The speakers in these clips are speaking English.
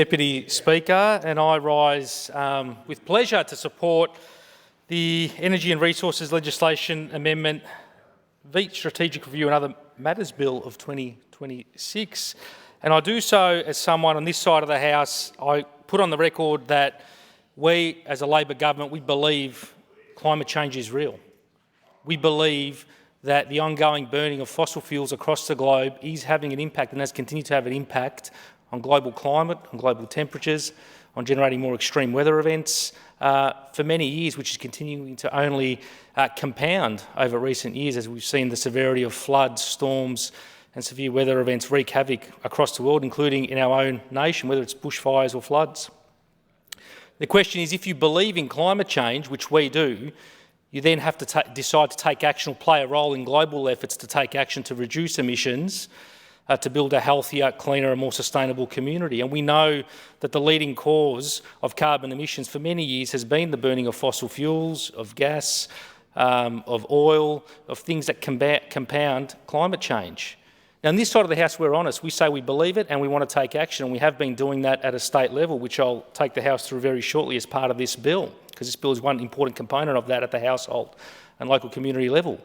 Deputy Speaker, and I rise with pleasure to support the Energy and Resources Legislation Amendment, VEET Strategic Review and Other Matters Bill of 2026. And I do so as someone on this side of the House. I put on the record that we, as a Labor government, we believe climate change is real. We believe that the ongoing burning of fossil fuels across the globe is having an impact and has continued to have an impact on global climate, on global temperatures, on generating more extreme weather events for many years, which is continuing to only compound over recent years as we've seen the severity of floods, storms and severe weather events wreak havoc across the world, including in our own nation, whether it's bushfires or floods. The question is, if you believe in climate change, which we do, you then have to decide to take action or play a role in global efforts to take action to reduce emissions, to build a healthier, cleaner and more sustainable community. And we know that the leading cause of carbon emissions for many years has been the burning of fossil fuels, of gas, of oil, of things that compound climate change. Now, on this side of the House, we're honest. We say we believe it and we want to take action, and we have been doing that at a state level, which I'll take the House through very shortly as part of this bill, because this bill is one important component of that at the household and local community level.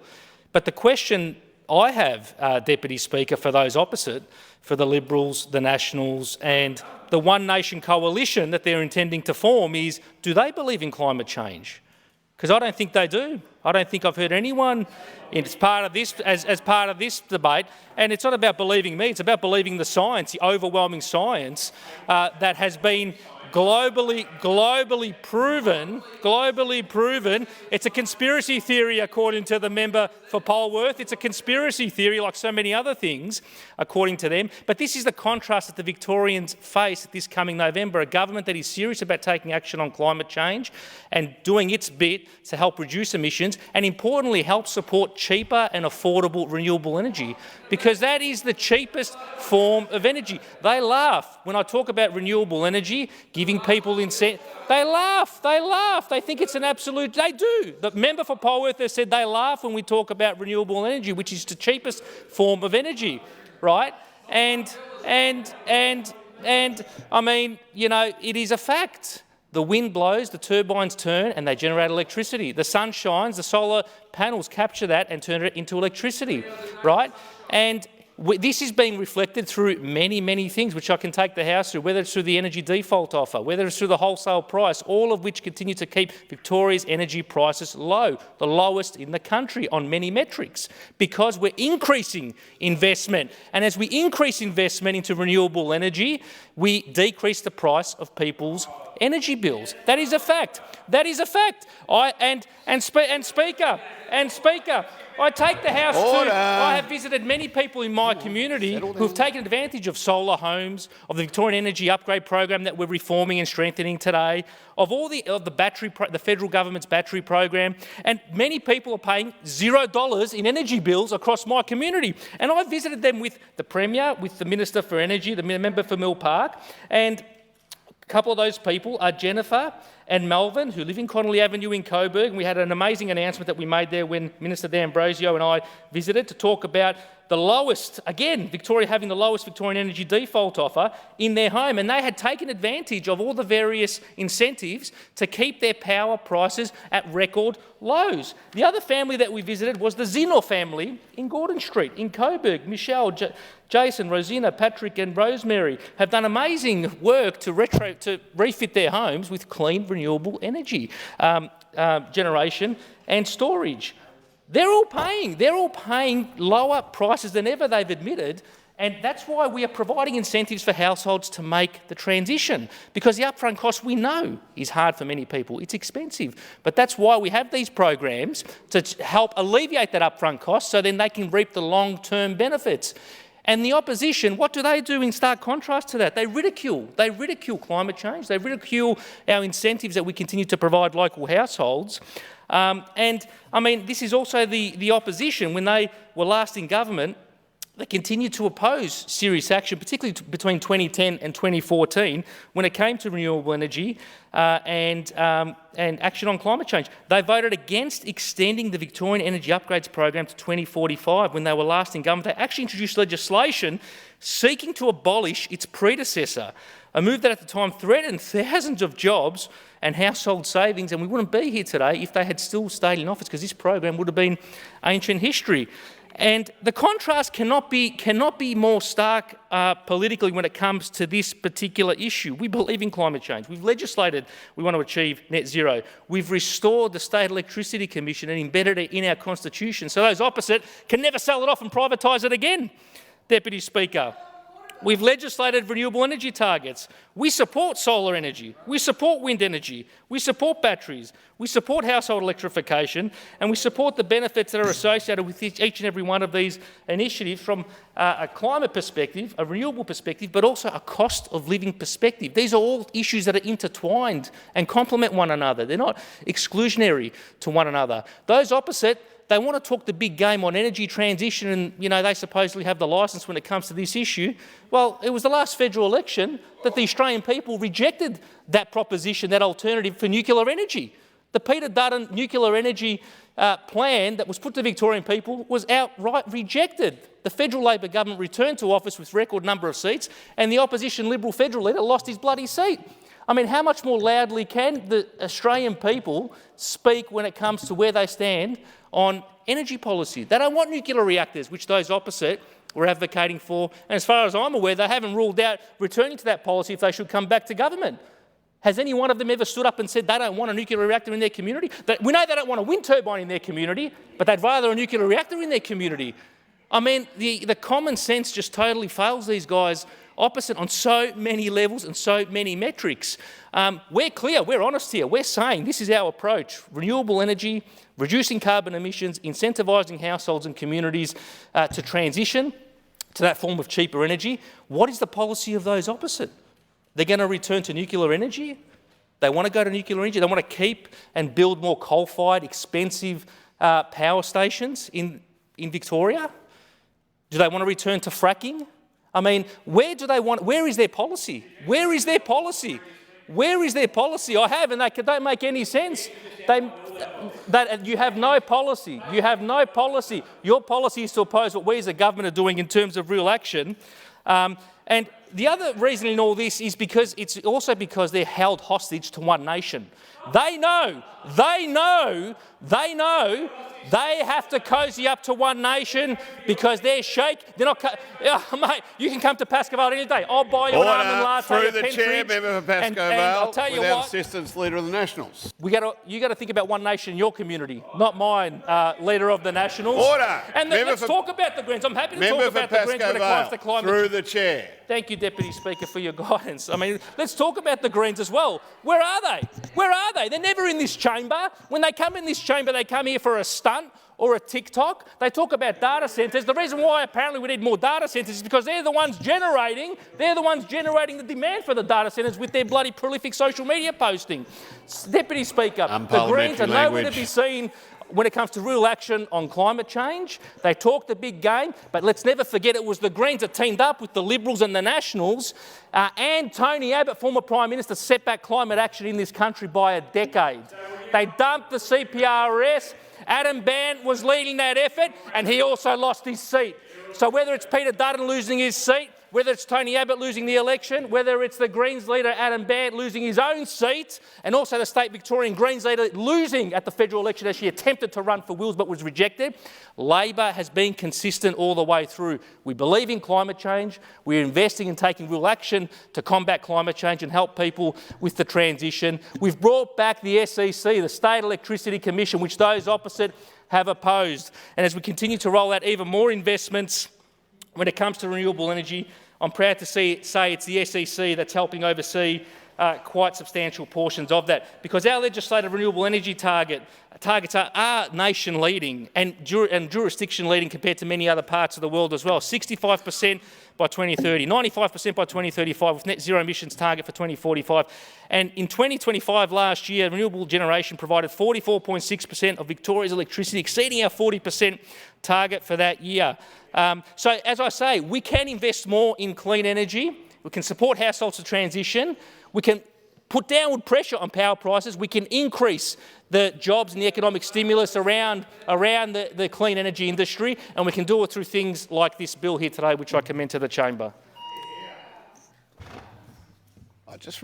But the question I have, Deputy Speaker, for those opposite, for the Liberals, the Nationals and the One Nation coalition that they're intending to form is, do they believe in climate change? Because I don't think they do. I don't think I've heard anyone as part of this debate, and it's not about believing me, it's about believing the science, the overwhelming science that has been globally proven. It's a conspiracy theory, according to the member for Polwarth. It's a conspiracy theory like so many other things, according to them. But this is the contrast that the Victorians face this coming November, a government that is serious about taking action on climate change and doing its bit to help reduce emissions and, importantly, help support cheaper and affordable renewable energy, because that is the cheapest form of energy. They laugh when I talk about renewable energy, giving people incentive. They laugh. They think it's an absolute. They do. The member for Polwarth has said they laugh when we talk about renewable energy, which is the cheapest form of energy, right? And I mean, you know, it is a fact. The wind blows, the turbines turn and they generate electricity. The sun shines, the solar panels capture that and turn it into electricity, right? And this is being reflected through many things, which I can take the House through, whether it's through the energy default offer, whether it's through the wholesale price, all of which continue to keep Victoria's energy prices low, the lowest in the country on many metrics, because we're increasing investment. And as we increase investment into renewable energy, we decrease the price of people's energy bills. That is a fact. That is a fact. Speaker, I take the House to. I have visited many people in my community who have taken advantage of solar homes, of the Victorian Energy Upgrade Program that we're reforming and strengthening today, of the federal government's battery program, and many people are paying $0 in energy bills across my community. And I visited them with the Premier, with the Minister for Energy, the member for Mill Park, and a couple of those people are Jennifer and Melvin, who live in Connolly Avenue in Coburg. And we had an amazing announcement that we made there when Minister D'Ambrosio and I visited to talk about the lowest, again, Victoria having the lowest Victorian energy default offer in their home. And they had taken advantage of all the various incentives to keep their power prices at record lows. The other family that we visited was the Zinor family in Gordon Street in Coburg. Michelle, Jason, Rosina, Patrick and Rosemary have done amazing work to refit their homes with clean renewable energy generation and storage. They're all paying lower prices than ever, they've admitted, and that's why we are providing incentives for households to make the transition, because the upfront cost we know is hard for many people. It's expensive, but that's why we have these programs to help alleviate that upfront cost so then they can reap the long-term benefits. And the opposition, what do they do in stark contrast to that? They ridicule climate change. They ridicule our incentives that we continue to provide local households. And I mean, this is also the opposition. When they were last in government, they continued to oppose serious action, particularly between 2010 and 2014, when it came to renewable energy and action on climate change. They voted against extending the Victorian Energy Upgrades Program to 2045 when they were last in government. They actually introduced legislation seeking to abolish its predecessor. a move that at the time threatened thousands of jobs and household savings, and we wouldn't be here today if they had still stayed in office, because this program would have been ancient history. And the contrast cannot be more stark politically when it comes to this particular issue. We believe in climate change. We've legislated we want to achieve net zero. We've restored the State Electricity Commission and embedded it in our constitution, so those opposite can never sell it off and privatise it again, Deputy Speaker. We've legislated renewable energy targets. We support solar energy. We support wind energy. We support batteries. We support household electrification, and we support the benefits that are associated with each and every one of these initiatives from a climate perspective, a renewable perspective, but also a cost of living perspective. These are all issues that are intertwined and complement one another. They're not exclusionary to one another. Those opposite, they want to talk the big game on energy transition and, they supposedly have the licence when it comes to this issue. Well, it was the last federal election that the Australian people rejected that proposition, that alternative for nuclear energy. The Peter Dutton nuclear energy plan that was put to the Victorian people was outright rejected. The federal Labor government returned to office with record number of seats, and the opposition Liberal federal leader lost his bloody seat. I mean, how much more loudly can the Australian people speak when it comes to where they stand on energy policy? They don't want nuclear reactors, which those opposite were advocating for. And as far as I'm aware, they haven't ruled out returning to that policy if they should come back to government. Has any one of them ever stood up and said they don't want a nuclear reactor in their community? We know they don't want a wind turbine in their community, but they'd rather a nuclear reactor in their community. I mean, the common sense just totally fails these guys opposite on so many levels and so many metrics. We're clear, we're honest here. We're saying this is our approach: renewable energy, reducing carbon emissions, incentivising households and communities to transition to that form of cheaper energy. What is the policy of those opposite? They're going to return to nuclear energy? They want to go to nuclear energy? They want to keep and build more coal-fired, expensive power stations in Victoria? Do they want to return to fracking? I mean, where is their policy? Where is their policy? Where is their policy? I have, and they don't make any sense. You have no policy. You have no policy. Your policy is to oppose what we as a government are doing in terms of real action. And the other reason in all this is because they're held hostage to one nation. They know they have to cozy up to one nation because they're they're not. Mate, you can come to Pascoe Vale any day. I'll buy you an almond latte. Through the chair, member for Pascoe Vale, I'll tell you without what, assistance, Leader of the Nationals. You got to think about one nation in your community, not mine, Leader of the Nationals. Order. And let's talk about the Greens. I'm happy to talk about the Greens when it comes to climate. Through the chair. Thank you, Deputy Speaker, for your guidance. I mean, let's talk about the Greens as well. Where are they? Where are they? They're never in this chamber. When they come in this chamber, they come here for a stunt or a TikTok. They talk about data centres. The reason why apparently we need more data centres is because they're the ones generating the demand for the data centres with their bloody prolific social media posting. Deputy Speaker, the Greens are nowhere to be seen when it comes to real action on climate change. They talk the big game, but let's never forget it was the Greens that teamed up with the Liberals and the Nationals and Tony Abbott, former Prime Minister, set back climate action in this country by a decade. They dumped the CPRS. Adam Bandt was leading that effort, and he also lost his seat. So whether it's Peter Dutton losing his seat, whether it's Tony Abbott losing the election, whether it's the Greens leader Adam Bandt losing his own seat, and also the state Victorian Greens leader losing at the federal election as she attempted to run for Wills but was rejected, Labor has been consistent all the way through. We believe in climate change. We're investing in taking real action to combat climate change and help people with the transition. We've brought back the SEC, the State Electricity Commission, which those opposite have opposed. And as we continue to roll out even more investments when it comes to renewable energy, I'm proud to say it's the SEC that's helping oversee quite substantial portions of that, because our legislative renewable energy targets are nation-leading and jurisdiction-leading compared to many other parts of the world as well. 65% by 2030, 95% by 2035 with net zero emissions target for 2045. And in 2025 last year, renewable generation provided 44.6% of Victoria's electricity, exceeding our 40% target for that year. So as I say, we can invest more in clean energy. We can support households to transition. We can put downward pressure on power prices. We can increase the jobs and the economic stimulus around the clean energy industry, and we can do it through things like this bill here today, which I commend to the chamber. Just